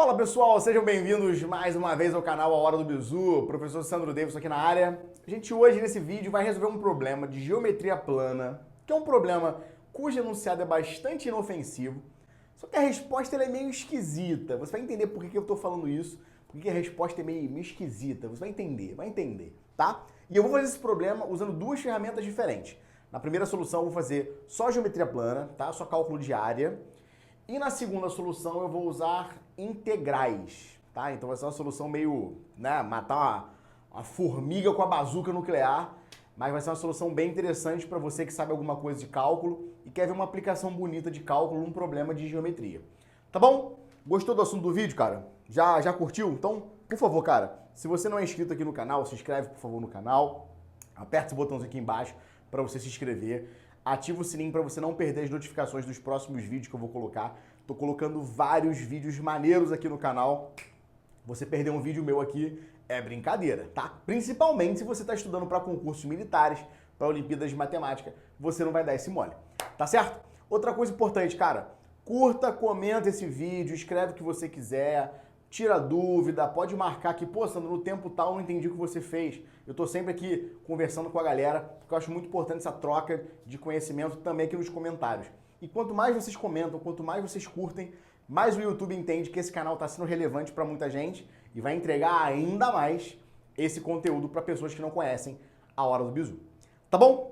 Fala pessoal, sejam bem-vindos mais uma vez ao canal A Hora do Bizu, professor Sandro Davis aqui na área. A gente hoje nesse vídeo vai resolver um problema de geometria plana, que é um problema cujo enunciado é bastante inofensivo, só que a resposta ela é meio esquisita. Você vai entender por que eu estou falando isso, por que a resposta é meio esquisita, você vai entender, tá? E eu vou fazer esse problema usando duas ferramentas diferentes. Na primeira solução eu vou fazer só geometria plana, tá? Só cálculo de área. E na segunda solução eu vou usar integrais, tá? Então vai ser uma solução meio, né, matar uma formiga com a bazuca nuclear, mas vai ser uma solução bem interessante para você que sabe alguma coisa de cálculo e quer ver uma aplicação bonita de cálculo num problema de geometria. Tá bom? Gostou do assunto do vídeo, cara? Já curtiu? Então, por favor, cara, se você não é inscrito aqui no canal, se inscreve, por favor, no canal. Aperta esse botãozinho aqui embaixo para você se inscrever. Ativa o sininho para você não perder as notificações dos próximos vídeos que eu vou colocar. Tô colocando vários vídeos maneiros aqui no canal. Você perder um vídeo meu aqui é brincadeira, tá? Principalmente se você está estudando para concursos militares, para Olimpíadas de Matemática, você não vai dar esse mole, tá certo? Outra coisa importante, cara, curta, comenta esse vídeo, escreve o que você quiser, tira dúvida, pode marcar aqui, pô, Sandro, no tempo tal eu não entendi o que você fez. Eu tô sempre aqui conversando com a galera, porque eu acho muito importante essa troca de conhecimento também aqui nos comentários. E quanto mais vocês comentam, quanto mais vocês curtem, mais o YouTube entende que esse canal está sendo relevante para muita gente e vai entregar ainda mais esse conteúdo para pessoas que não conhecem a Hora do Bizu. Tá bom?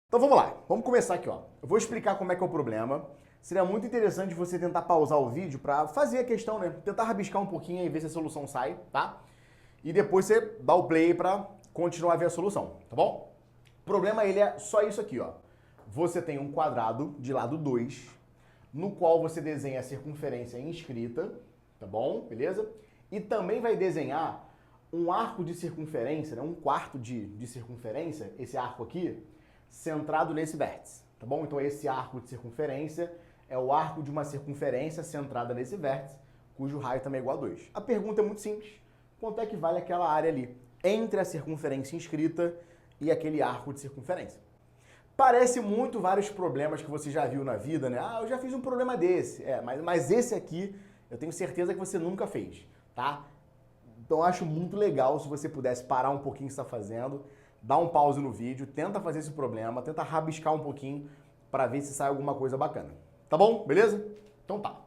Então vamos lá, vamos começar aqui, ó. Eu vou explicar como é que é o problema. Seria muito interessante você tentar pausar o vídeo para fazer a questão, né? Tentar rabiscar um pouquinho e ver se a solução sai, tá? E depois você dá o play para continuar a ver a solução, tá bom? O problema ele é só isso aqui, ó. Você tem um quadrado de lado 2, no qual você desenha a circunferência inscrita, tá bom? Beleza? E também vai desenhar um arco de circunferência, né? Um quarto de circunferência, esse arco aqui, centrado nesse vértice, tá bom? Então esse arco de circunferência é o arco de uma circunferência centrada nesse vértice, cujo raio também é igual a 2. A pergunta é muito simples. Quanto é que vale aquela área ali entre a circunferência inscrita e aquele arco de circunferência? Parece muito vários problemas que você já viu na vida, né? Ah, eu já fiz um problema desse. Mas esse aqui eu tenho certeza que você nunca fez, tá? Então eu acho muito legal se você pudesse parar um pouquinho o que você está fazendo, dar um pause no vídeo, tenta fazer esse problema, tenta rabiscar um pouquinho para ver se sai alguma coisa bacana. Tá bom? Beleza? Então tá.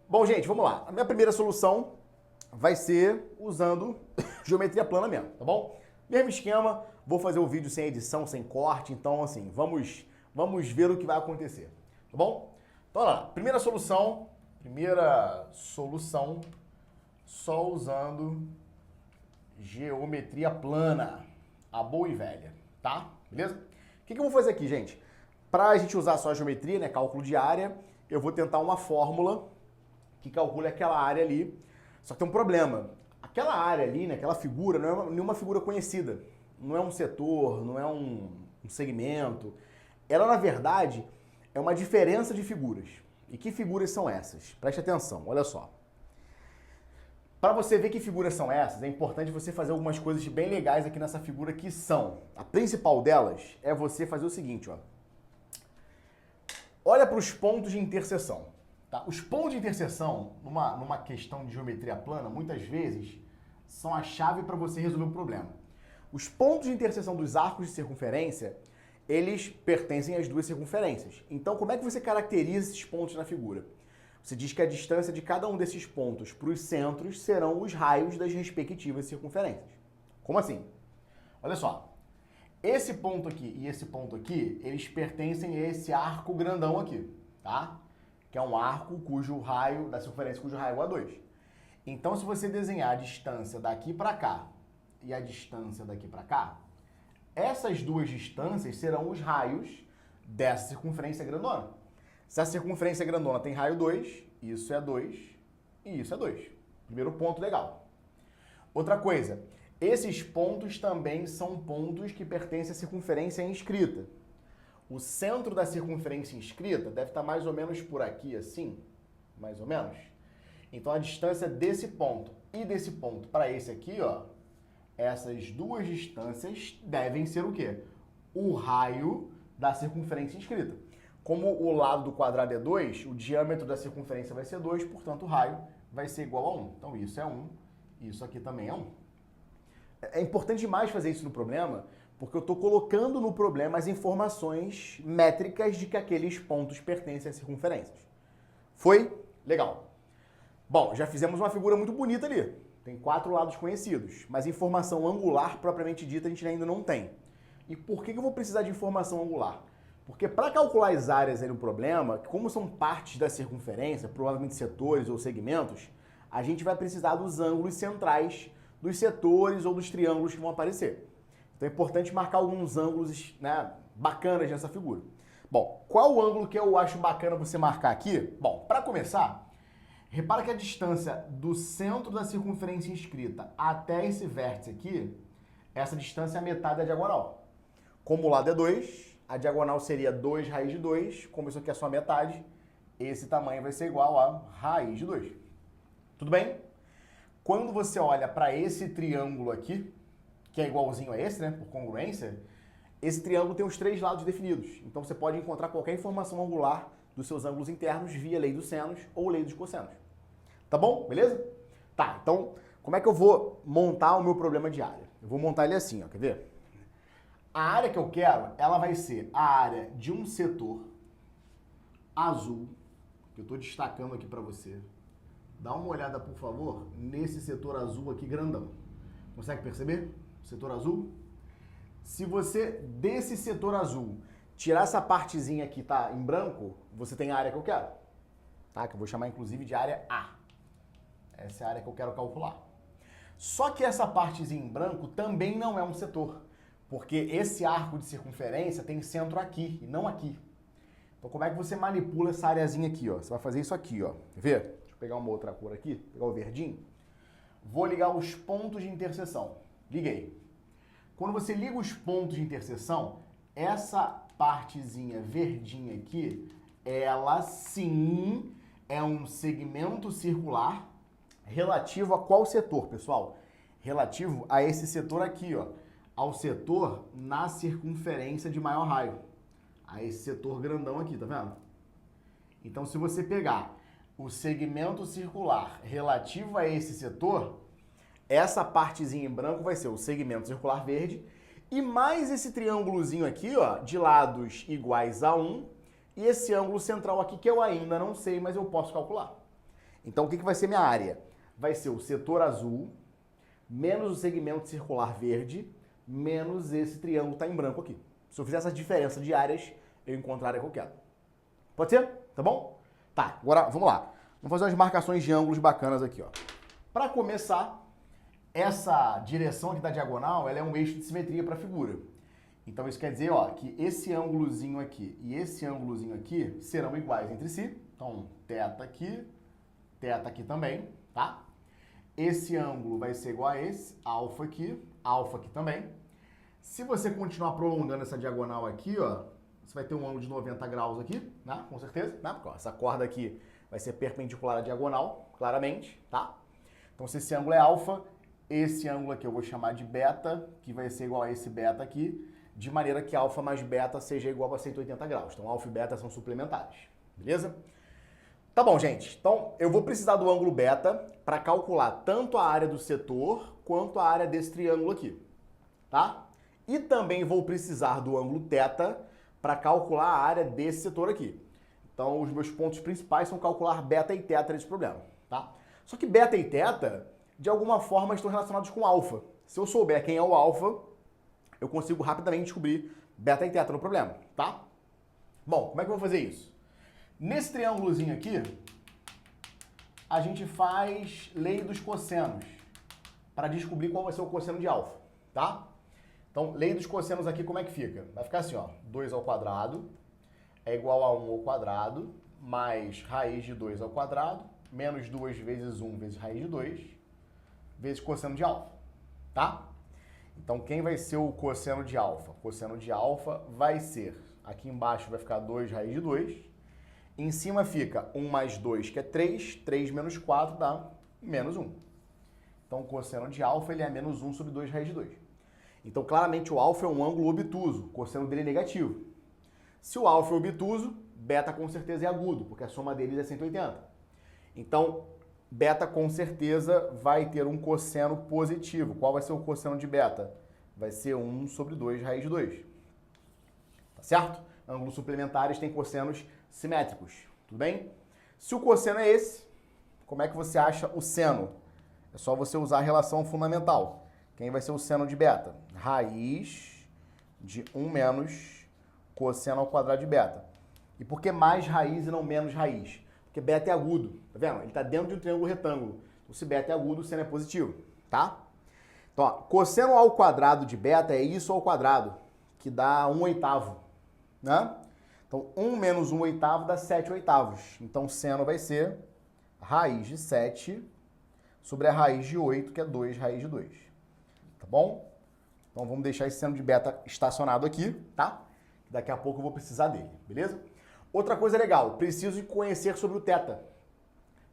Bom, gente, vamos lá. A minha primeira solução vai ser usando geometria plana mesmo, tá bom? Mesmo esquema, vou fazer o vídeo sem edição, sem corte, então assim, vamos ver o que vai acontecer, tá bom? Então, olha lá, primeira solução, só usando geometria plana, a boa e velha, tá? Beleza? O que eu vou fazer aqui, gente? Pra gente usar só a geometria, né, cálculo de área, eu vou tentar uma fórmula que calcule aquela área ali. Só que tem um problema. Aquela área ali, né, aquela figura, não é nenhuma figura conhecida. Não é um setor, não é um segmento. Ela, na verdade, é uma diferença de figuras. E que figuras são essas? Preste atenção, olha só. Para você ver que figuras são essas, é importante você fazer algumas coisas bem legais aqui nessa figura que são. A principal delas é você fazer o seguinte, ó. Olha para os pontos de interseção. Tá? Os pontos de interseção, numa questão de geometria plana, muitas vezes, são a chave para você resolver um problema. Os pontos de interseção dos arcos de circunferência, eles pertencem às duas circunferências. Então, como é que você caracteriza esses pontos na figura? Você diz que a distância de cada um desses pontos para os centros serão os raios das respectivas circunferências. Como assim? Olha só. Esse ponto aqui e esse ponto aqui, eles pertencem a esse arco grandão aqui, tá? Que é um arco cujo raio, da circunferência cujo raio é igual a 2. Então, se você desenhar a distância daqui para cá e a distância daqui para cá, essas duas distâncias serão os raios dessa circunferência grandona. Se a circunferência grandona tem raio 2, isso é 2 e isso é 2. Primeiro ponto legal. Outra coisa, esses pontos também são pontos que pertencem à circunferência inscrita. O centro da circunferência inscrita deve estar mais ou menos por aqui, assim, mais ou menos. Então a distância desse ponto e desse ponto para esse aqui, ó, essas duas distâncias devem ser o quê? O raio da circunferência inscrita. Como o lado do quadrado é 2, o diâmetro da circunferência vai ser 2, portanto o raio vai ser igual a 1. Então isso é 1, isso aqui também é 1. É importante demais fazer isso no problema, porque eu estou colocando no problema as informações métricas de que aqueles pontos pertencem às circunferências. Foi? Legal. Bom, já fizemos uma figura muito bonita ali. Tem 4 lados conhecidos, mas informação angular propriamente dita a gente ainda não tem. E por que eu vou precisar de informação angular? Porque para calcular as áreas aí no problema, como são partes da circunferência, provavelmente setores ou segmentos, a gente vai precisar dos ângulos centrais dos setores ou dos triângulos que vão aparecer. Então é importante marcar alguns ângulos, né, bacanas nessa figura. Bom, qual o ângulo que eu acho bacana você marcar aqui? Bom, para começar, repara que a distância do centro da circunferência inscrita até esse vértice aqui, essa distância é a metade da diagonal. Como o lado é 2, a diagonal seria 2 raiz de 2, como isso aqui é só a metade, esse tamanho vai ser igual a raiz de 2. Tudo bem? Quando você olha para esse triângulo aqui, que é igualzinho a esse, né, por congruência, esse triângulo tem os 3 lados definidos. Então você pode encontrar qualquer informação angular dos seus ângulos internos via lei dos senos ou lei dos cossenos. Tá bom? Beleza? Tá, então como é que eu vou montar o meu problema de área? Eu vou montar ele assim, ó, quer ver? A área que eu quero, ela vai ser a área de um setor azul, que eu estou destacando aqui para você. Dá uma olhada, por favor, nesse setor azul aqui grandão. Consegue perceber? Setor azul. Se você, desse setor azul, tirar essa partezinha aqui, tá, em branco, você tem a área que eu quero. Tá? Que eu vou chamar, inclusive, de área A. Essa é a área que eu quero calcular. Só que essa partezinha em branco também não é um setor. Porque esse arco de circunferência tem centro aqui e não aqui. Então como é que você manipula essa areazinha aqui, ó? Você vai fazer isso aqui, ó. Quer ver? Deixa eu pegar uma outra cor aqui, pegar o verdinho. Vou ligar os pontos de interseção. Liguei. Quando você liga os pontos de interseção, essa partezinha verdinha aqui, ela sim é um segmento circular relativo a qual setor, pessoal? Relativo a esse setor aqui, ó. Ao setor na circunferência de maior raio. A esse setor grandão aqui, tá vendo? Então, se você pegar o segmento circular relativo a esse setor, essa partezinha em branco vai ser o segmento circular verde e mais esse triângulozinho aqui, ó, de lados iguais a 1 e esse ângulo central aqui que eu ainda não sei, mas eu posso calcular. Então, o que vai ser minha área? Vai ser o setor azul menos o segmento circular verde menos esse triângulo tá em branco aqui. Se eu fizer essa diferença de áreas, eu encontro a área que eu quero. Pode ser? Tá bom? Tá, agora vamos lá. Vamos fazer umas marcações de ângulos bacanas aqui, ó. Para começar, essa direção aqui da diagonal, ela é um eixo de simetria para a figura. Então isso quer dizer, ó, que esse ângulozinho aqui e esse ângulozinho aqui serão iguais entre si. Então, teta aqui também, tá? Esse ângulo vai ser igual a esse, alfa aqui também. Se você continuar prolongando essa diagonal aqui, ó, você vai ter um ângulo de 90 graus aqui, né? Com certeza, né? Porque, ó, essa corda aqui vai ser perpendicular à diagonal, claramente, tá? Então, se esse ângulo é alfa, esse ângulo aqui eu vou chamar de beta, que vai ser igual a esse beta aqui, de maneira que alfa mais beta seja igual a 180 graus. Então, alfa e beta são suplementares, beleza? Tá bom, gente. Então, eu vou precisar do ângulo beta para calcular tanto a área do setor quanto a área desse triângulo aqui, tá? E também vou precisar do ângulo θ para calcular a área desse setor aqui. Então, os meus pontos principais são calcular beta e θ nesse problema, tá? Só que beta e θ, de alguma forma, estão relacionados com alfa. Se eu souber quem é o alfa, eu consigo rapidamente descobrir beta e θ no problema, tá? Bom, como é que eu vou fazer isso? Nesse triângulozinho aqui, a gente faz lei dos cossenos para descobrir qual vai ser o cosseno de alfa, tá? Então, lei dos cossenos aqui, como é que fica? Vai ficar assim, ó, 2 ao quadrado é igual a 1 ao quadrado, mais raiz de 2 ao quadrado, menos 2 vezes 1 vezes raiz de 2, vezes cosseno de alfa, tá? Então, quem vai ser o cosseno de alfa? O cosseno de alfa vai ser, aqui embaixo vai ficar 2 raiz de 2, em cima fica 1 mais 2, que é 3, 3 menos 4 dá menos 1. Então, o cosseno de alfa ele é menos 1 sobre 2 raiz de 2. Então, claramente, o alfa é um ângulo obtuso, o cosseno dele é negativo. Se o alfa é obtuso, beta com certeza é agudo, porque a soma deles é 180. Então, beta com certeza vai ter um cosseno positivo. Qual vai ser o cosseno de beta? Vai ser 1 sobre 2 raiz de 2. Tá certo? Ângulos suplementares têm cossenos simétricos. Tudo bem? Se o cosseno é esse, como é que você acha o seno? É só você usar a relação fundamental. Quem vai ser o seno de beta? Raiz de 1 menos cosseno ao quadrado de beta. E por que mais raiz e não menos raiz? Porque beta é agudo, tá vendo? Ele está dentro de um triângulo retângulo. Então, se beta é agudo, o seno é positivo, tá? Então, ó, cosseno ao quadrado de beta é isso ao quadrado, que dá 1/8, né? Então, 1 menos 1/8 dá 7/8. Então, seno vai ser raiz de 7 sobre a raiz de 8, que é 2 raiz de 2. Tá bom? Então, vamos deixar esse seno de beta estacionado aqui, tá? Daqui a pouco eu vou precisar dele, beleza? Outra coisa legal, preciso conhecer sobre o θ.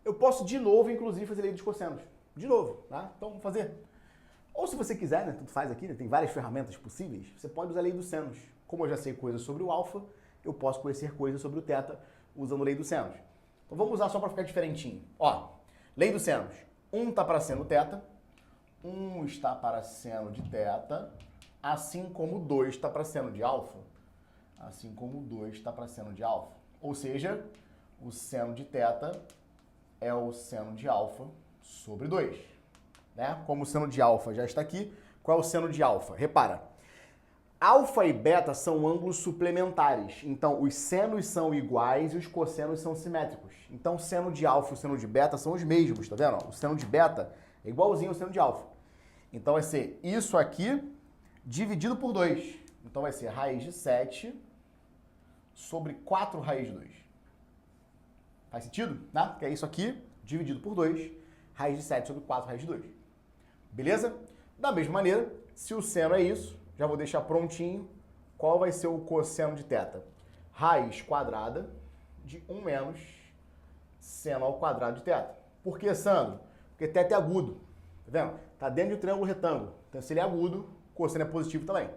Eu posso de novo, inclusive, fazer lei dos cossenos. De novo, tá? Então, vamos fazer. Ou se você quiser, né? Tudo faz aqui, né? Tem várias ferramentas possíveis. Você pode usar a lei dos senos. Como eu já sei coisas sobre o alfa, eu posso conhecer coisas sobre o θ usando a lei dos senos. Então, vamos usar só para ficar diferentinho. Ó, lei dos senos. 1 está para seno θ, 1 está para seno de θ, assim como 2 está para seno de alfa. Assim como 2 está para seno de alfa. Ou seja, o seno de θ é o seno de alfa sobre 2. Né? Como o seno de alfa já está aqui, qual é o seno de alfa? Repara, alfa e beta são ângulos suplementares. Então, os senos são iguais e os cossenos são simétricos. Então, o seno de alfa e o seno de beta são os mesmos, tá vendo? O seno de beta é igualzinho ao seno de alfa. Então, vai ser isso aqui dividido por 2. Então, vai ser raiz de 7 sobre 4 raiz de 2. Faz sentido? Né? Que é isso aqui, dividido por 2, raiz de 7 sobre 4 raiz de 2. Beleza? Da mesma maneira, se o seno é isso, já vou deixar prontinho, qual vai ser o cosseno de θ? Raiz quadrada de 1 menos seno ao quadrado de θ. Por que, Sandro? Porque θ é agudo. Tá vendo? Tá dentro de um triângulo retângulo. Então, se ele é agudo, o cosseno é positivo também.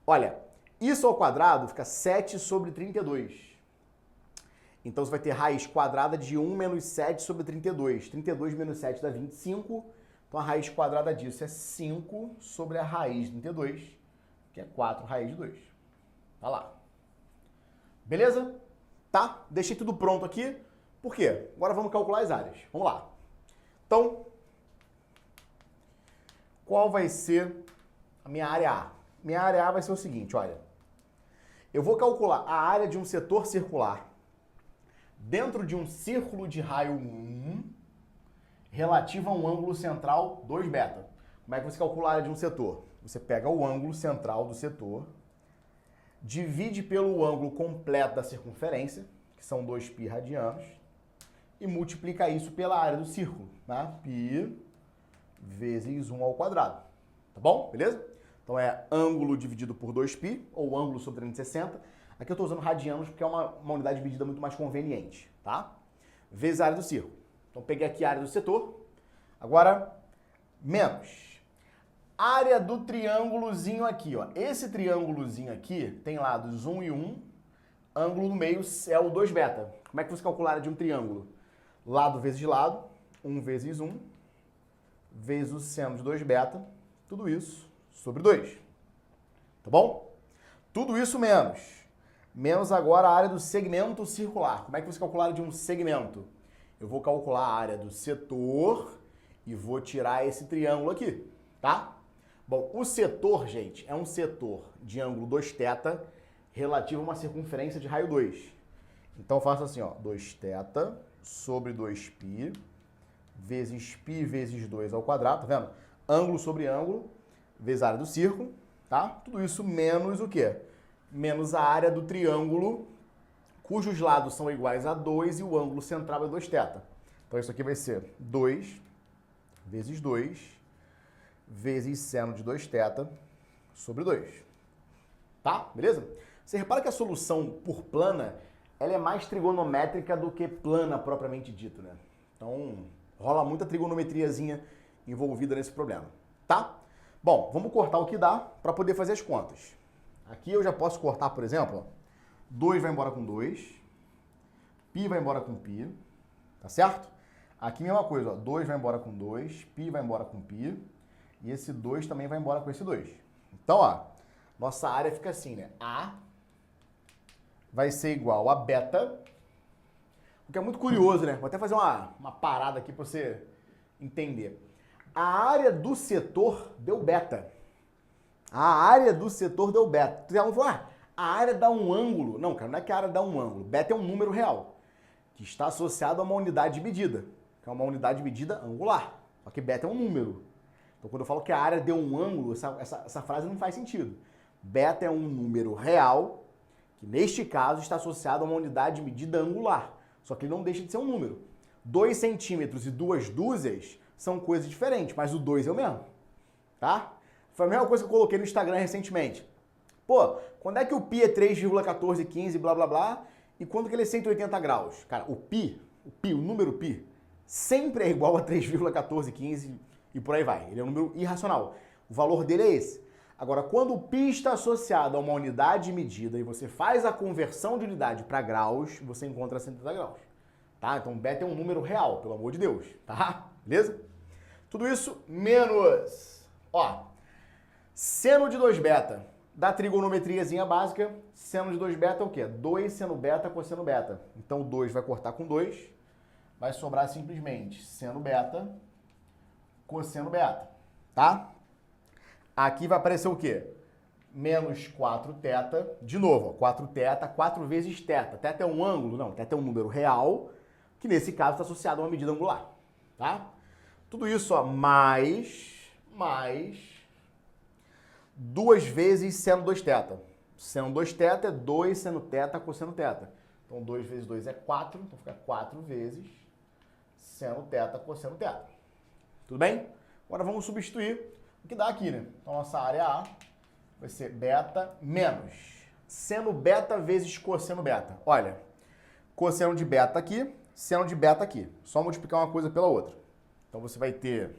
Olha, isso ao quadrado fica 7 sobre 32. Então, você vai ter raiz quadrada de 1 menos 7 sobre 32. 32 menos 7 dá 25. Então, a raiz quadrada disso é 5 sobre a raiz de 32, que é 4 raiz de 2. Tá lá. Beleza? Tá? Deixei tudo pronto aqui. Por quê? Agora vamos calcular as áreas. Vamos lá. Então, qual vai ser a minha área A? Minha área A vai ser o seguinte, olha. Eu vou calcular a área de um setor circular dentro de um círculo de raio 1 relativo a um ângulo central 2β. Como é que você calcula a área de um setor? Você pega o ângulo central do setor, divide pelo ângulo completo da circunferência, que são 2π radianos, e multiplica isso pela área do círculo, né? Π vezes 1 ao quadrado. Tá bom? Beleza? Então é ângulo dividido por 2π, ou ângulo sobre 360. Aqui eu estou usando radianos porque é uma unidade de medida muito mais conveniente, tá? Vezes a área do círculo. Então peguei aqui a área do setor. Agora, menos área do triângulozinho aqui, ó. Esse triângulozinho aqui tem lados 1 e 1. Ângulo no meio é o 2β. Como é que você calcula a área de um triângulo? Lado vezes lado, 1 vezes 1, vezes o seno de 2β. Tudo isso sobre 2. Tá bom? Tudo isso menos agora a área do segmento circular. Como é que você calcula a área de um segmento? Eu vou calcular a área do setor e vou tirar esse triângulo aqui, tá? Bom, o setor, gente, é um setor de ângulo 2θ relativo a uma circunferência de raio 2. Então eu faço assim, ó, 2θ sobre 2π vezes π vezes 2 ao quadrado, tá vendo? Ângulo sobre ângulo, vezes a área do círculo, tá? Tudo isso menos o quê? Menos a área do triângulo, cujos lados são iguais a 2 e o ângulo central é 2θ. Então isso aqui vai ser 2 vezes 2 vezes seno de 2θ sobre 2. Tá? Beleza? Você repara que a solução por plana, ela é mais trigonométrica do que plana propriamente dito, né? Então, rola muita trigonometriazinha envolvida nesse problema, tá? Bom, vamos cortar o que dá para poder fazer as contas. Aqui eu já posso cortar, por exemplo, 2 vai embora com 2, π vai embora com π, tá certo? Aqui mesma coisa, ó, 2 vai embora com 2, π vai embora com π, e esse 2 também vai embora com esse 2. Então, ó, nossa área fica assim, né? A vai ser igual a beta, o que é muito curioso, né? Vou até fazer uma parada aqui para você entender. A área do setor deu beta. A área do setor deu beta. Tu já falou, a área dá um ângulo. Não, cara, não é que a área dá um ângulo. Beta é um número real, que está associado a uma unidade de medida, que é uma unidade de medida angular. Só que beta é um número. Então, quando eu falo que a área deu um ângulo, essa frase não faz sentido. Beta é um número real, que neste caso está associado a uma unidade de medida angular. Só que ele não deixa de ser um número. 2 centímetros e 2 dúzias são coisas diferentes, mas o 2 é o mesmo. Tá? Foi a mesma coisa que eu coloquei no Instagram recentemente. Pô, quando é que o π é 3,1415, blá blá blá, e quando que ele é 180 graus? Cara, o número π, sempre é igual a 3,1415 e por aí vai. Ele é um número irracional. O valor dele é esse. Agora, quando o π está associado a uma unidade de medida e você faz a conversão de unidade para graus, você encontra 180 graus. Tá? Então, beta é um número real, pelo amor de Deus. Tá? Beleza? Tudo isso menos, ó, seno de 2 beta. Da trigonometriazinha básica, seno de 2 beta é o quê? 2 seno beta cosseno beta. Então, 2 vai cortar com 2, vai sobrar simplesmente seno beta cosseno beta. Tá? Aqui vai aparecer o quê? Menos 4 θ. De novo, ó, 4 θ, 4 vezes θ. Θ é um ângulo? Não, θ é um número real, que nesse caso está associado a uma medida angular. Tá? Tudo isso, ó, mais 2 vezes seno 2θ. Seno 2θ é 2 seno θ cosseno θ. Então, 2 vezes 2 é 4, então fica 4 vezes seno θ cosseno θ. Tudo bem? Agora vamos substituir o que dá aqui, né? Então, nossa área A vai ser beta menos seno beta vezes cosseno beta. Olha, cosseno de beta aqui, seno de beta aqui. Só multiplicar uma coisa pela outra. Então, você vai ter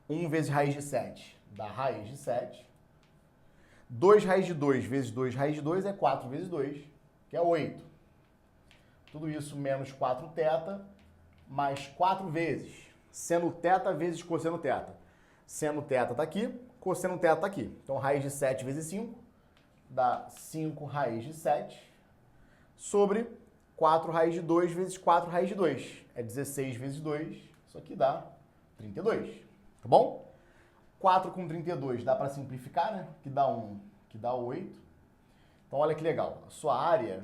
1 vezes raiz de 7 dá raiz de 7. 2 raiz de 2 vezes 2 raiz de 2 é 4 vezes 2, que é 8. Tudo isso menos 4 θ, mais 4 vezes seno θ vezes cosseno θ. Seno θ está aqui, cosseno θ está aqui. Então, raiz de 7 vezes 5 dá 5 raiz de 7 sobre 4 raiz de 2 vezes 4 raiz de 2. É 16 vezes 2, isso aqui dá 32. Tá bom? 4 com 32 dá para simplificar, né? Que dá 1, que dá 8. Então, olha que legal. A sua área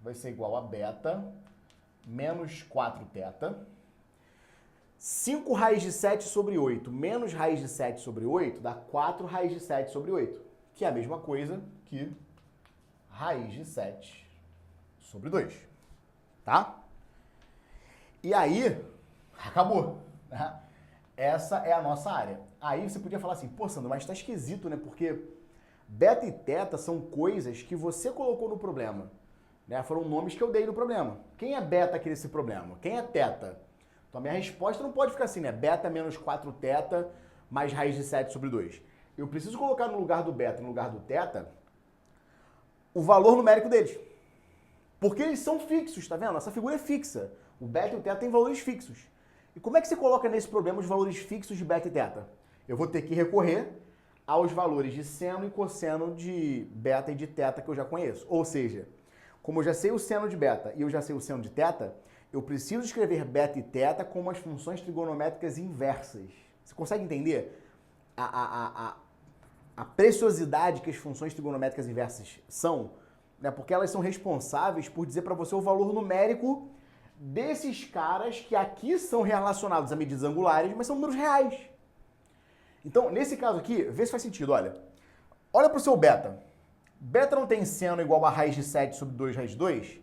vai ser igual a beta menos 4 θ. 5 raiz de 7 sobre 8 menos raiz de 7 sobre 8 dá 4 raiz de 7 sobre 8, que é a mesma coisa que raiz de 7 sobre 2. Tá? E aí, acabou. Né? Essa é a nossa área. Aí você podia falar assim, pô, Sandro, mas tá esquisito, né? Porque beta e θ são coisas que você colocou no problema. Né? Foram nomes que eu dei no problema. Quem é beta aqui nesse problema? Quem é θ? Então, a minha resposta não pode ficar assim, né? Beta menos 4 θ mais raiz de 7 sobre 2. Eu preciso colocar no lugar do beta, no lugar do θ, o valor numérico deles. Porque eles são fixos, tá vendo? Essa figura é fixa. O beta e o θ têm valores fixos. E como é que você coloca nesse problema os valores fixos de beta e θ? Eu vou ter que recorrer aos valores de seno e cosseno de beta e de θ que eu já conheço. Ou seja, como eu já sei o seno de beta e eu já sei o seno de θ, eu preciso escrever beta e θ como as funções trigonométricas inversas. Você consegue entender a preciosidade que as funções trigonométricas inversas são? Né? Porque elas são responsáveis por dizer para você o valor numérico desses caras que aqui são relacionados a medidas angulares, mas são números reais. Então, nesse caso aqui, vê se faz sentido, olha. Olha para o seu beta. Beta não tem seno igual a raiz de 7 sobre 2 raiz de 2?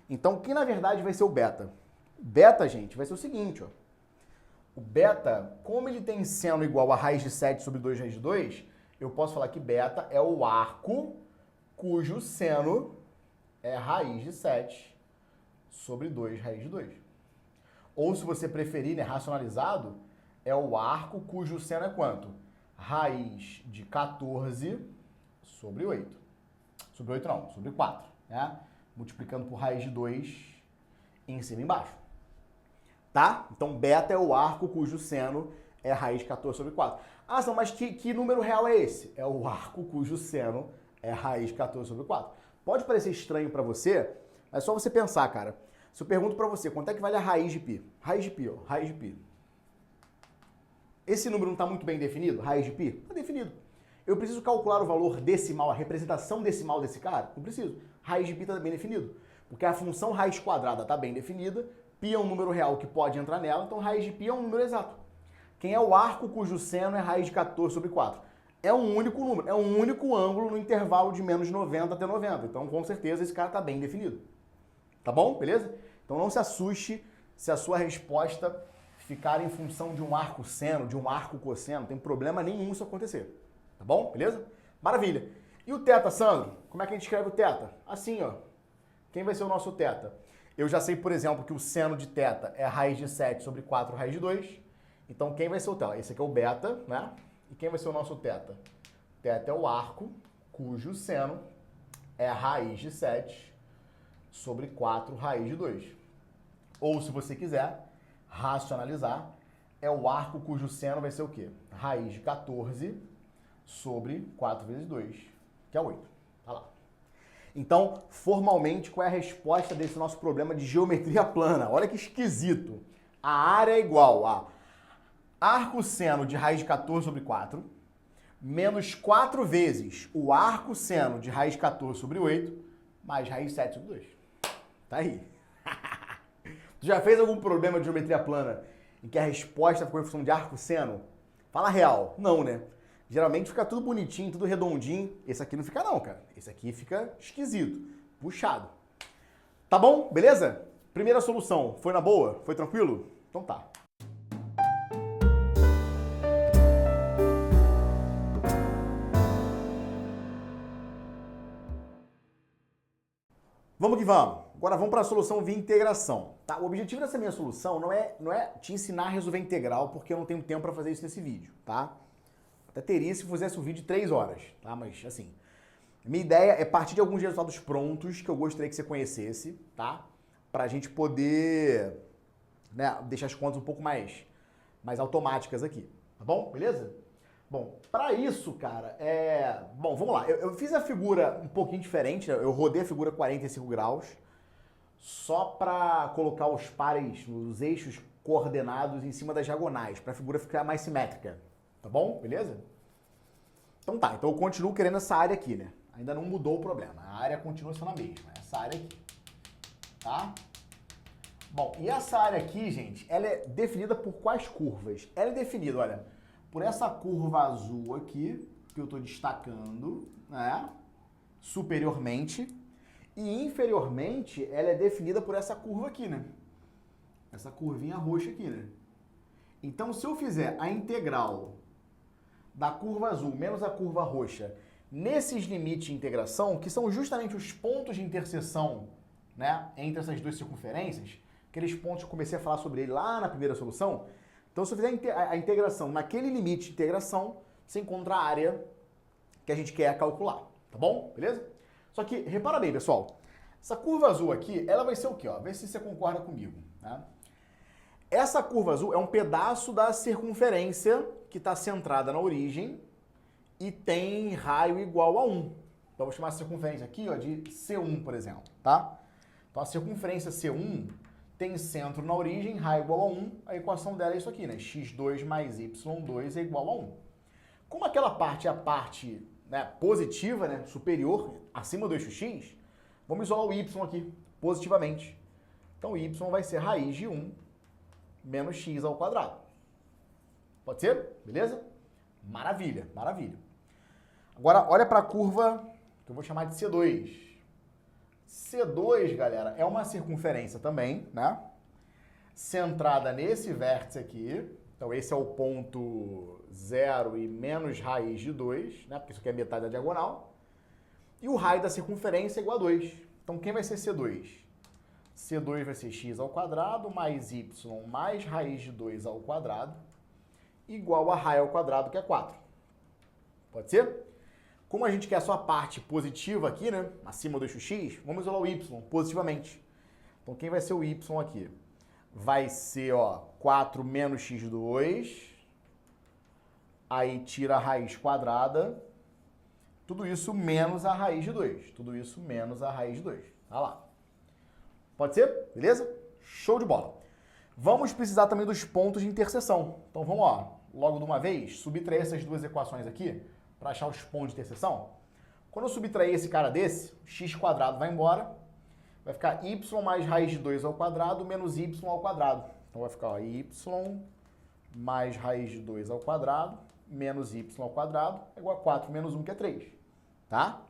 Então, quem na verdade vai ser o beta? O beta, gente, vai ser o seguinte, ó. O beta, como ele tem seno igual a raiz de 7 sobre 2 raiz de 2, eu posso falar que beta é o arco cujo seno é raiz de 7 sobre 2 raiz de 2. Ou, se você preferir, né, racionalizado, é o arco cujo seno é quanto? Raiz de 14 sobre 8. Sobre 8 não, sobre 4. Né? multiplicando por raiz de 2 em cima e embaixo. Tá? Então, beta é o arco cujo seno é raiz de 14 sobre 4. Ah, não, mas que número real é esse? É o arco cujo seno é raiz de 14 sobre 4. Pode parecer estranho para você, mas é só você pensar, cara. Se eu pergunto para você, quanto é que vale a raiz de π? Raiz de π, ó, raiz de π. Esse número não está muito bem definido? Raiz de π? Está definido. Eu preciso calcular o valor decimal, a representação decimal desse cara? Não preciso. Raiz de π está bem definido. Porque a função raiz quadrada está bem definida, π é um número real que pode entrar nela, então raiz de π é um número exato. Quem é o arco cujo seno é raiz de 14 sobre 4? É um único número, é um único ângulo no intervalo de menos 90 até 90. Então, com certeza, esse cara está bem definido. Tá bom? Beleza? Então não se assuste se a sua resposta ficar em função de um arco seno, de um arco cosseno. Não tem problema nenhum isso acontecer. Tá bom? Beleza? Maravilha. E o θ, Sandro? Como é que a gente escreve o θ? Assim, ó. Quem vai ser o nosso θ? Eu já sei, por exemplo, que o seno de θ é raiz de 7 sobre 4 raiz de 2. Então, quem vai ser o θ? Esse aqui é o beta, né? E quem vai ser o nosso θ? θ é o arco cujo seno é raiz de 7 sobre 4 raiz de 2. Ou, se você quiser racionalizar, é o arco cujo seno vai ser o quê? Raiz de 14 sobre 4 vezes 2, que é 8. Tá lá. Então, formalmente, qual é a resposta desse nosso problema de geometria plana? Olha que esquisito. A área é igual a arco seno de raiz de 14 sobre 4 menos 4 vezes o arco seno de raiz de 14 sobre 8 mais raiz de 7 sobre 2. Tá aí. Tu já fez algum problema de geometria plana em que a resposta ficou em função de arco seno? Fala real. Não, né? Geralmente fica tudo bonitinho, tudo redondinho. Esse aqui não fica não, cara. Esse aqui fica esquisito, puxado. Tá bom? Beleza? Primeira solução. Foi na boa? Foi tranquilo? Então tá. Vamos que vamos. Agora vamos para a solução via integração. Tá? O objetivo dessa minha solução não é te ensinar a resolver integral, porque eu não tenho tempo para fazer isso nesse vídeo, tá? Até teria se fizesse um vídeo de 3 horas, tá? Mas assim, minha ideia é partir de alguns resultados prontos que eu gostaria que você conhecesse, tá? Pra gente poder, né, deixar as contas um pouco mais automáticas aqui, tá bom? Beleza? Bom, para isso, cara, Bom, vamos lá. Eu fiz a figura um pouquinho diferente, eu rodei a figura 45 graus, só para colocar os pares, os eixos coordenados em cima das diagonais, para a figura ficar mais simétrica, tá bom? Beleza? Então tá, então eu continuo querendo essa área aqui, né? Ainda não mudou o problema, a área continua sendo a mesma, essa área aqui, tá? Bom, e essa área aqui, gente, ela é definida por quais curvas? Ela é definida, olha, por essa curva azul aqui, que eu estou destacando, né, superiormente, e inferiormente ela é definida por essa curva aqui, né? Essa curvinha roxa aqui, né? Então, se eu fizer a integral da curva azul menos a curva roxa nesses limites de integração, que são justamente os pontos de interseção, né, entre essas duas circunferências, aqueles pontos que eu comecei a falar sobre ele lá na primeira solução. Então, se eu fizer a integração naquele limite de integração, você encontra a área que a gente quer calcular, tá bom? Beleza? Só que, repara bem, pessoal, essa curva azul aqui, ela vai ser o quê? Ó? Vê se você concorda comigo, né? Essa curva azul é um pedaço da circunferência que está centrada na origem e tem raio igual a 1. Então, eu vou chamar a circunferência aqui, ó, de C1, por exemplo, tá? Então, a circunferência C1 tem centro na origem, raio igual a 1, a equação dela é isso aqui, né? x2 mais y2 é igual a 1. Como aquela parte é a parte, né, positiva, né, superior, acima do eixo x, vamos isolar o y aqui, positivamente. Então, y vai ser raiz de 1 menos x ao quadrado. Pode ser? Beleza? Maravilha, maravilha. Agora, olha para a curva que eu vou chamar de C2. C2, galera, é uma circunferência também, né? Centrada nesse vértice aqui. Então, esse é o ponto 0 e menos raiz de 2, né? Porque isso aqui é metade da diagonal. E o raio da circunferência é igual a 2. Então, quem vai ser C2? C2 vai ser x ao quadrado mais y mais raiz de 2 ao quadrado igual a raio ao quadrado, que é 4. Pode ser? Como a gente quer só a parte positiva aqui, né? Acima do eixo x, vamos isolar o y positivamente. Então, quem vai ser o y aqui? Vai ser, ó, 4 menos x2. Aí tira a raiz quadrada. Tudo isso menos a raiz de 2. Tudo isso menos a raiz de 2. Tá lá. Pode ser? Beleza? Show de bola. Vamos precisar também dos pontos de interseção. Então, vamos, ó, logo de uma vez, subtrair essas duas equações aqui para achar os pontos de interseção. Quando eu subtrair esse cara desse, x quadrado vai embora. Vai ficar y mais raiz de 2 ao quadrado menos y ao quadrado. Então vai ficar ó, y mais raiz de 2 ao quadrado menos y ao quadrado é igual a 4 menos 1, que é 3. Tá?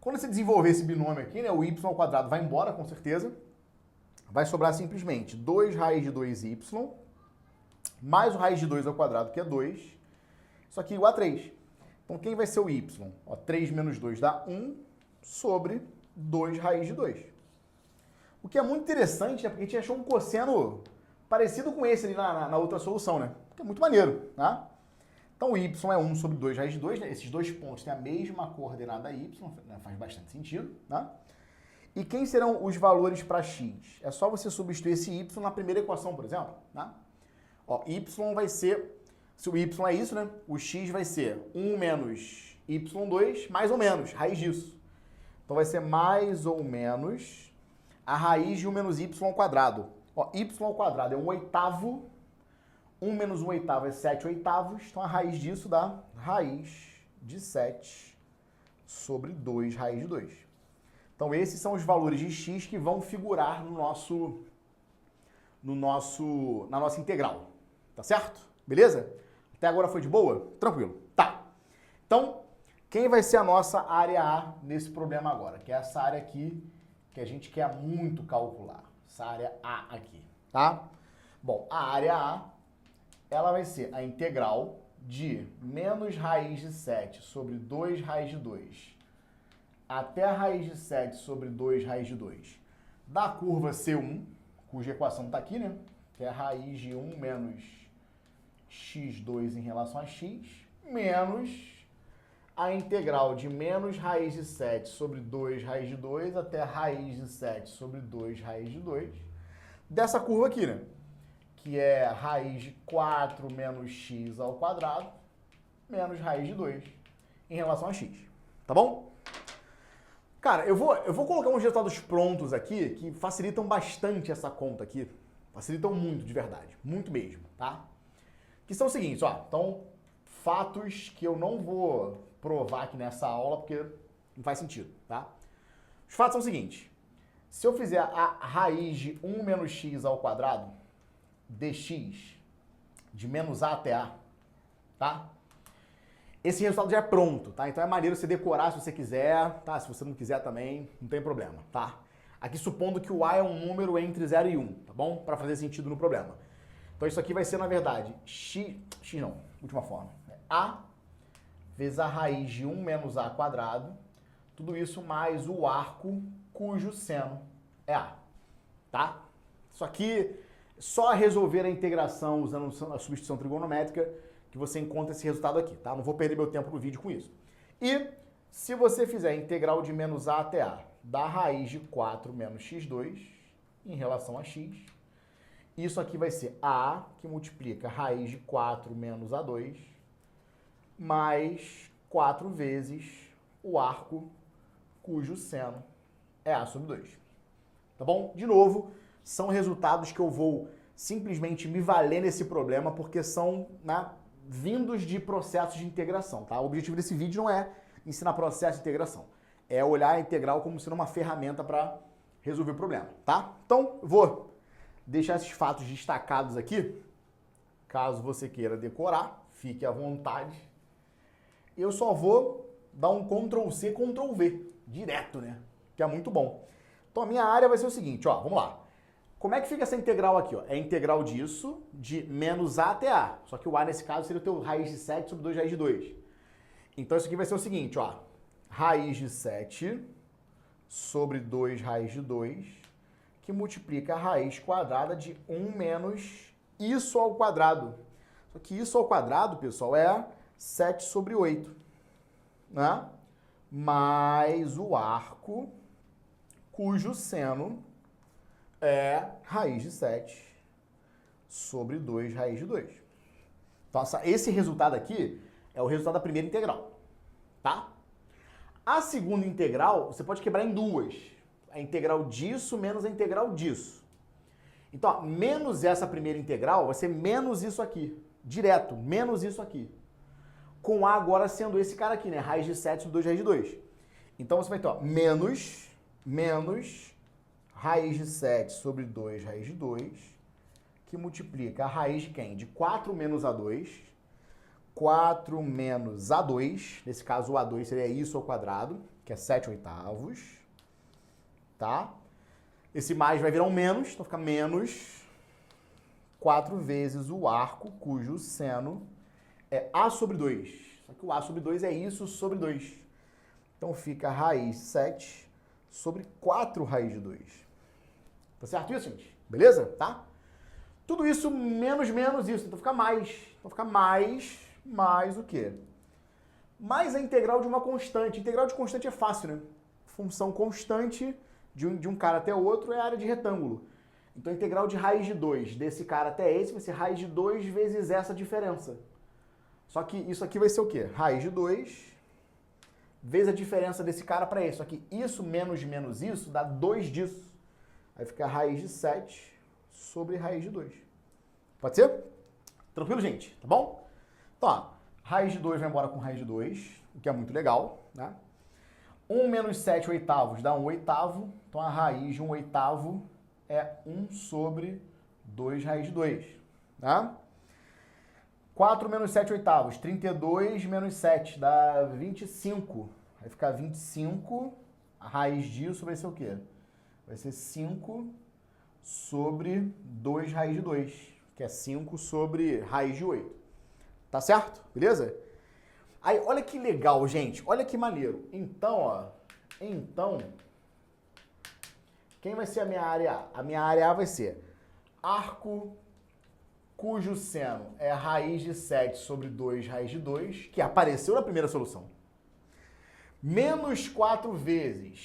Quando você desenvolver esse binômio aqui, né, o y ao quadrado vai embora, com certeza. Vai sobrar simplesmente 2 raiz de 2y mais o raiz de 2 ao quadrado, que é 2. Isso aqui é igual a 3. Então, quem vai ser o y? Ó, 3 menos 2 dá 1 sobre 2 raiz de 2. O que é muito interessante, né? Porque a gente achou um cosseno parecido com esse ali na outra solução, né? Que é muito maneiro, tá? Então, o y é 1 sobre 2 raiz de 2, né? Esses dois pontos têm a mesma coordenada y, né? Faz bastante sentido, tá? E quem serão os valores para x? É só você substituir esse y na primeira equação, por exemplo, tá? Ó, y vai ser... Se o y é isso, né? O x vai ser 1 menos y2, mais ou menos, raiz disso. Então vai ser mais ou menos a raiz de 1 menos y ao quadrado. Ó, y ao quadrado é 1/8, 1 menos 1/8 é 7/8, então a raiz disso dá raiz de 7 sobre 2 raiz de 2. Então esses são os valores de x que vão figurar na nossa integral. Tá certo? Beleza? Até agora foi de boa? Tranquilo. Tá. Então, quem vai ser a nossa área A nesse problema agora? Que é essa área aqui que a gente quer muito calcular. Essa área A aqui, tá? Bom, a área A, ela vai ser a integral de menos raiz de 7 sobre 2 raiz de 2 até a raiz de 7 sobre 2 raiz de 2 da curva C1, cuja equação está aqui, né? Que é a raiz de 1 menos x2 em relação a x, menos a integral de menos raiz de 7 sobre 2 raiz de 2 até raiz de 7 sobre 2 raiz de 2 dessa curva aqui, né? Que é raiz de 4 menos x ao quadrado menos raiz de 2 em relação a x. Tá bom? Cara, eu vou colocar uns resultados prontos aqui que facilitam bastante essa conta aqui. Facilitam muito, de verdade. Muito mesmo, tá? Que são os seguintes, ó. Então, fatos que eu não vou provar aqui nessa aula porque não faz sentido, tá? Os fatos são os seguintes. Se eu fizer a raiz de 1 menos x ao quadrado dx de menos a até a, tá? Esse resultado já é pronto, tá? Então é maneiro você decorar se você quiser, tá? Se você não quiser também, não tem problema, tá? Aqui supondo que o a é um número entre 0 e 1, tá bom? Para fazer sentido no problema. Então isso aqui vai ser, na verdade, x não, última forma. A vezes a raiz de 1 menos a quadrado, tudo isso mais o arco cujo seno é a, tá? Isso aqui, só resolver a integração usando a substituição trigonométrica que você encontra esse resultado aqui, tá? Não vou perder meu tempo no vídeo com isso. E se você fizer a integral de menos a até a da raiz de 4 menos x2 em relação a x, isso aqui vai ser a, que multiplica raiz de 4 menos a2, mais 4 vezes o arco cujo seno é a sobre 2. Tá bom? De novo, são resultados que eu vou simplesmente me valer nesse problema porque são vindos de processos de integração, tá? O objetivo desse vídeo não é ensinar processo de integração, é olhar a integral como sendo uma ferramenta para resolver o problema, tá? Então, vou deixar esses fatos destacados aqui, caso você queira decorar, fique à vontade. Eu só vou dar um Ctrl+C, Ctrl+V, direto, né? Que é muito bom. Então, a minha área vai ser o seguinte, ó, vamos lá. Como é que fica essa integral aqui, ó? É a integral disso, de menos a até a. Só que o a, nesse caso, seria o teu raiz de 7 sobre 2 raiz de 2. Então, isso aqui vai ser o seguinte, ó. Raiz de 7 sobre 2 raiz de 2, que multiplica a raiz quadrada de 1 menos isso ao quadrado. Só que isso ao quadrado, pessoal, é 7 sobre 8. né, mais o arco cujo seno é raiz de 7 sobre 2 raiz de 2. Então, esse resultado aqui é o resultado da primeira integral, tá? A segunda integral, você pode quebrar em duas. A integral disso menos a integral disso. Então, ó, menos essa primeira integral vai ser menos isso aqui. Direto, menos isso aqui. Com A agora sendo esse cara aqui, né? Raiz de 7 sobre 2 raiz de 2. Então, você vai ter, ó, menos raiz de 7 sobre 2 raiz de 2, que multiplica a raiz de quem? De 4 menos A2. 4 menos A2, nesse caso o A2 seria isso ao quadrado, que é 7 oitavos, tá? Esse mais vai virar um menos, então fica menos 4 vezes o arco, cujo seno é A sobre 2. Só que o A sobre 2 é isso sobre 2. Então fica raiz 7 sobre 4 raiz de 2. Tá certo isso, gente? Beleza? Tá? Tudo isso menos isso, então fica mais. Então fica mais o quê? Mais a integral de uma constante. Integral de constante é fácil, né? Função constante de um cara até o outro é a área de retângulo. Então a integral de raiz de 2 desse cara até esse vai ser raiz de 2 vezes essa diferença. Só que isso aqui vai ser o quê? Raiz de 2 vezes a diferença desse cara para esse. Só que isso menos isso dá 2 disso. Aí fica raiz de 7 sobre raiz de 2. Pode ser? Tranquilo, gente? Tá bom? Então, ó, raiz de 2 vai embora com raiz de 2, o que é muito legal, né? 1 menos 7 oitavos dá 1 oitavo, então a raiz de 1 oitavo é 1 sobre 2 raiz de 2, tá? 4 menos 7 oitavos, 32 menos 7 dá 25. Vai ficar 25, a raiz disso vai ser o quê? Vai ser 5 sobre 2 raiz de 2, que é 5 sobre raiz de 8. Tá certo? Beleza? Aí, olha que legal, gente. Olha que maneiro. Então, ó. Quem vai ser a minha área A? A minha área A vai ser arco cujo seno é raiz de 7 sobre 2 raiz de 2, que apareceu na primeira solução. Menos 4 vezes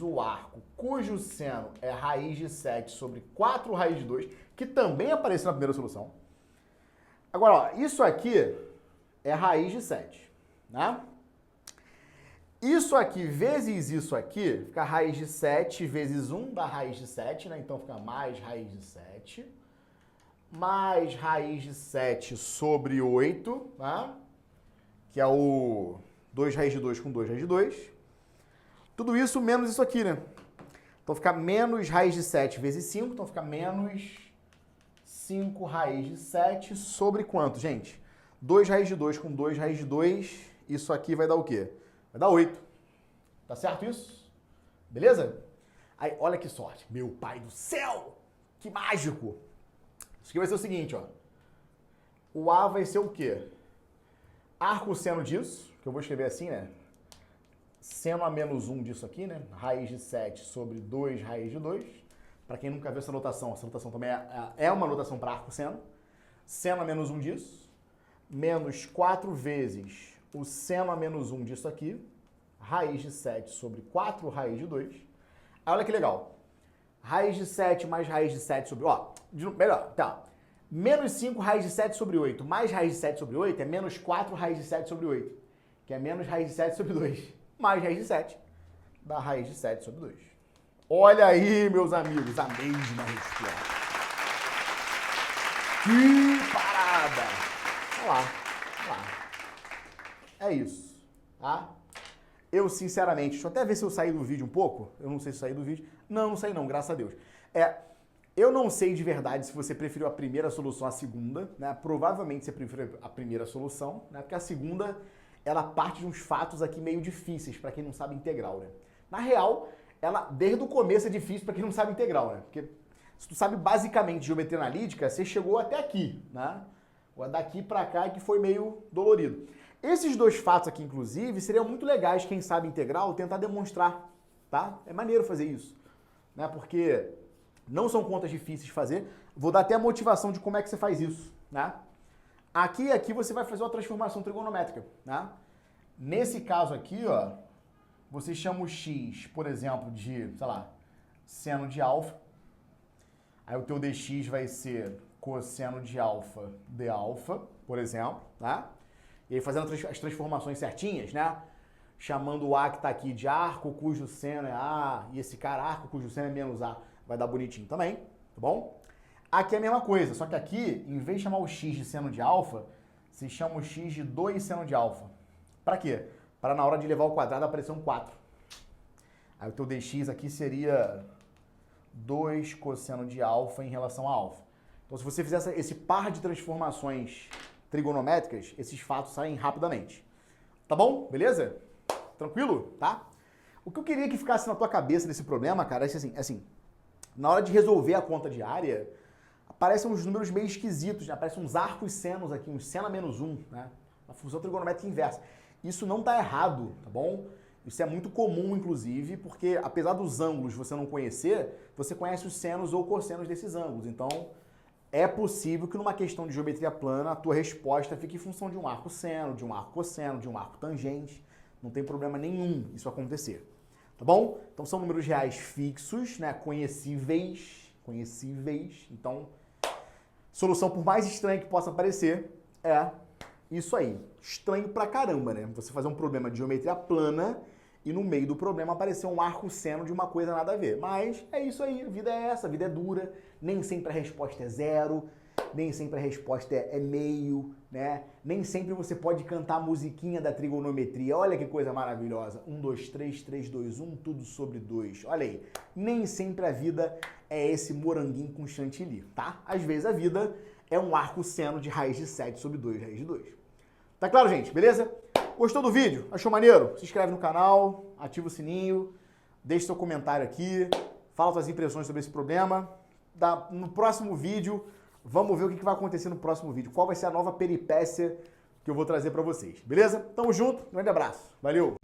o arco cujo seno é raiz de 7 sobre 4 raiz de 2, que também apareceu na primeira solução. Agora, ó, isso aqui é raiz de 7, né? Isso aqui vezes isso aqui, fica raiz de 7 vezes 1 dá raiz de 7, né? Então fica mais raiz de 7, mais raiz de 7 sobre 8, né? Que é o 2 raiz de 2 com 2 raiz de 2. Tudo isso menos isso aqui, né? Então fica menos raiz de 7 vezes 5, então fica menos 5 raiz de 7 sobre quanto, gente? 2 raiz de 2 com 2 raiz de 2, isso aqui vai dar o quê? Vai dar 8. Tá certo isso? Beleza? Aí, olha que sorte. Meu pai do céu! Que mágico! Isso aqui vai ser o seguinte, ó. O A vai ser o quê? Arco seno disso, que eu vou escrever assim, né? Seno a menos 1 disso aqui, né? Raiz de 7 sobre 2 raiz de 2. Para quem nunca viu essa notação também é uma notação para arco seno. Seno a menos 1 disso, menos 4 vezes o seno a menos 1 disso aqui, raiz de 7 sobre 4 raiz de 2. Aí olha que legal. Raiz de 7 mais raiz de 7 sobre... Ó, melhor, tá. Menos 5 raiz de 7 sobre 8 mais raiz de 7 sobre 8 é menos 4 raiz de 7 sobre 8, que é menos raiz de 7 sobre 2, mais raiz de 7 dá raiz de 7 sobre 2. Olha aí, meus amigos, a mesma resposta. Que parada! Olha lá, olha lá. É isso, tá? Eu, sinceramente, deixa eu até ver se eu saí do vídeo um pouco. Eu não sei se eu saí do vídeo. Não saí não, graças a Deus. Eu não sei de verdade se você preferiu a primeira solução à segunda, né? Provavelmente você preferiu a primeira solução, né? Porque a segunda, ela parte de uns fatos aqui meio difíceis para quem não sabe integral, né? Na real, ela desde o começo é difícil para quem não sabe integral, né? Porque se tu sabe basicamente geometria analítica, você chegou até aqui, né? Daqui para cá que foi meio dolorido. Esses dois fatos aqui, inclusive, seriam muito legais, quem sabe integral, tentar demonstrar, tá? É maneiro fazer isso, né? Porque não são contas difíceis de fazer. Vou dar até a motivação de como é que você faz isso, né? Aqui e aqui você vai fazer uma transformação trigonométrica, né? Nesse caso aqui, ó, você chama o x, por exemplo, de, sei lá, seno de alfa. Aí o teu dx vai ser cosseno de alfa de alfa, por exemplo, tá? E aí fazendo as transformações certinhas, né? Chamando o A que tá aqui de arco cujo seno é A, e esse cara arco cujo seno é menos A, vai dar bonitinho também, tá bom? Aqui é a mesma coisa, só que aqui, em vez de chamar o x de seno de alfa, se chama o x de 2 seno de alfa. Pra quê? Para na hora de levar ao quadrado aparecer um 4. Aí o teu dx aqui seria 2 cosseno de alfa em relação a alfa. Então se você fizer esse par de transformações trigonométricas, esses fatos saem rapidamente. Tá bom? Beleza? Tranquilo? Tá? O que eu queria que ficasse na tua cabeça desse problema, cara, é assim, na hora de resolver a conta de área, aparecem uns números meio esquisitos, né? Aparecem uns arcos senos aqui, uns seno a menos 1, né? Uma função trigonométrica inversa. Isso não tá errado, tá bom? Isso é muito comum, inclusive, porque apesar dos ângulos você não conhecer, você conhece os senos ou cossenos desses ângulos. Então, é possível que numa questão de geometria plana, a tua resposta fique em função de um arco seno, de um arco cosseno, de um arco tangente. Não tem problema nenhum isso acontecer. Tá bom? Então são números reais fixos, né? Conhecíveis. Então, solução, por mais estranha que possa parecer, é isso aí. Estranho pra caramba, né? Você fazer um problema de geometria plana e no meio do problema aparecer um arco seno de uma coisa nada a ver. Mas é isso aí, a vida é essa, a vida é dura. Nem sempre a resposta é 0, nem sempre a resposta é meio, né? Nem sempre você pode cantar a musiquinha da trigonometria. Olha que coisa maravilhosa. 1, 2, 3, 3, 2, 1, tudo sobre 2. Olha aí. Nem sempre a vida é esse moranguinho com chantilly, tá? Às vezes a vida é um arco seno de raiz de 7 sobre 2, raiz de 2. Tá claro, gente? Beleza? Gostou do vídeo? Achou maneiro? Se inscreve no canal, ativa o sininho, deixa seu comentário aqui, fala suas impressões sobre esse problema. No próximo vídeo, vamos ver o que vai acontecer no próximo vídeo. Qual vai ser a nova peripécia que eu vou trazer pra vocês. Beleza? Tamo junto, um grande abraço. Valeu!